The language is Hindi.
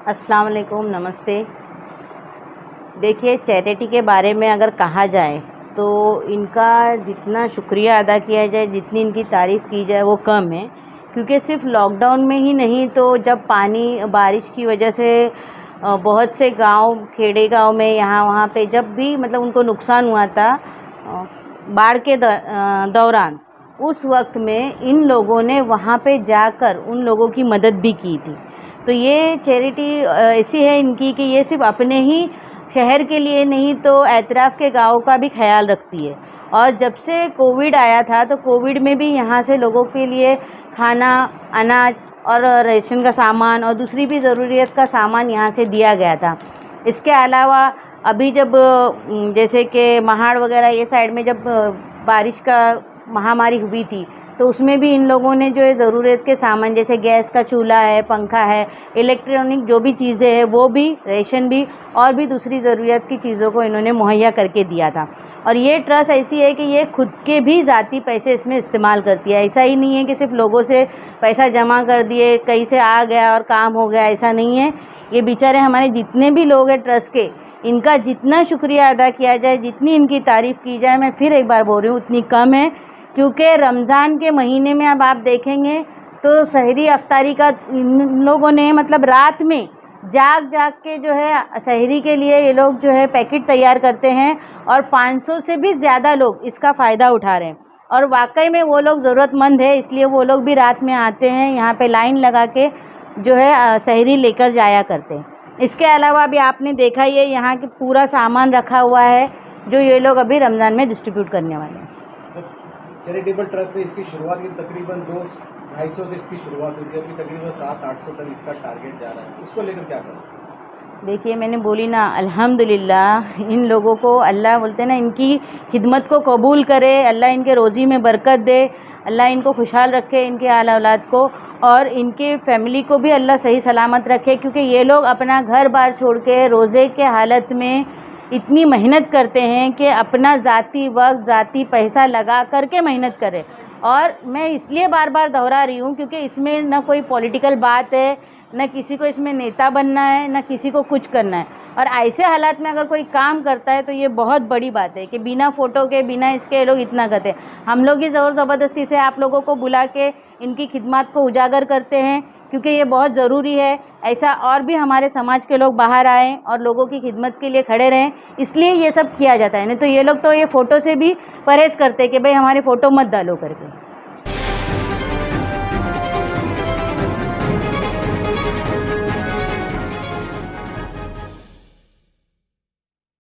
अस्सलाम वालेकुम, नमस्ते। देखिए, चैरिटी के बारे में अगर कहा जाए तो इनका जितना शुक्रिया अदा किया जाए, जितनी इनकी तारीफ़ की जाए वो कम है। क्योंकि सिर्फ़ लॉकडाउन में ही नहीं, तो जब पानी बारिश की वजह से बहुत से गांव, खेड़े गांव में यहाँ वहाँ पे जब भी मतलब उनको नुकसान हुआ था बाढ़ के दौरान, उस वक्त में इन लोगों ने वहाँ पे जाकर उन लोगों की मदद भी की थी। तो ये चैरिटी ऐसी है इनकी कि ये सिर्फ अपने ही शहर के लिए नहीं, तो एतराफ़ के गाँव का भी ख्याल रखती है। और जब से कोविड आया था, तो कोविड में भी यहाँ से लोगों के लिए खाना, अनाज और राशन का सामान और दूसरी भी ज़रूरियत का सामान यहाँ से दिया गया था। इसके अलावा अभी जब जैसे कि महाड़ वगैरह ये साइड में जब बारिश का महामारी हुई थी, तो उसमें भी इन लोगों ने जो है ज़रूरत के सामान जैसे गैस का चूल्हा है, पंखा है, इलेक्ट्रॉनिक जो भी चीज़ें हैं वो भी, रेशन भी और भी दूसरी ज़रूरत की चीज़ों को इन्होंने मुहैया करके दिया था। और ये ट्रस्ट ऐसी है कि ये खुद के भी ज़ाती पैसे इसमें इस्तेमाल करती है। ऐसा ही नहीं है कि सिर्फ लोगों से पैसा जमा कर दिए, कहीं से आ गया और काम हो गया, ऐसा नहीं है। ये बेचारे हमारे जितने भी लोग हैं ट्रस्ट के, इनका जितना शुक्रिया अदा किया जाए, जितनी इनकी तारीफ़ की जाए, मैं फिर एक बार बोल रही हूँ, उतनी कम है। क्योंकि रमज़ान के महीने में अब आप देखेंगे तो सहरी अफ्तारी का इन लोगों ने मतलब रात में जाग के जो है सहरी के लिए ये लोग जो है पैकेट तैयार करते हैं, और 500 से भी ज़्यादा लोग इसका फ़ायदा उठा रहे हैं। और वाकई में वो लोग ज़रूरतमंद है, इसलिए वो लोग भी रात में आते हैं, यहाँ पे लाइन लगा के जो है सहरी लेकर जाया करते हैं। इसके अलावा भी आपने देखा ही है, यहाँ के पूरा सामान रखा हुआ है जो ये लोग अभी रमज़ान में डिस्ट्रीब्यूट करने वाले हैं। चैरिटेबल ट्रस्ट से इसकी शुरुआत की तकरीबन 200-250 से इसकी शुरुआत हुई थी, अभी तकरीबन 700-800 तक इसका टारगेट जा रहा है। उसको लेकर क्या करें? देखिए, मैंने बोली ना, अल्हम्दुलिल्लाह इन लोगों को अल्लाह बोलते हैं ना, इनकी खिदमत को कबूल करे, अल्लाह इनके रोज़ी में बरकत दे, अल्लाह इनको खुशहाल रखे, इनके आला औलाद को और इनके फैमिली को भी अल्लाह सही सलामत रखे। क्योंकि ये लोग अपना घर बार छोड़ के रोज़े के हालत में इतनी मेहनत करते हैं कि अपना ज़ाती वक्त, ज़ाती पैसा लगा करके मेहनत करें। और मैं इसलिए बार बार दोहरा रही हूँ क्योंकि इसमें ना कोई पॉलिटिकल बात है, न किसी को इसमें नेता बनना है, न किसी को कुछ करना है। और ऐसे हालात में अगर कोई काम करता है तो ये बहुत बड़ी बात है कि बिना फ़ोटो के, बिना इसके ये लोग इतना करते हैं। हम लोग ही ज़ोर ज़बरदस्ती से आप लोगों को बुला के इनकी खिदमत को उजागर करते हैं, क्योंकि ये बहुत ज़रूरी है। ऐसा और भी हमारे समाज के लोग बाहर आएँ और लोगों की खिदमत के लिए खड़े रहें, इसलिए ये सब किया जाता है। नहीं तो ये लोग तो ये फ़ोटो से भी परहेज़ करते हैं कि भाई हमारे फ़ोटो मत डालो करके।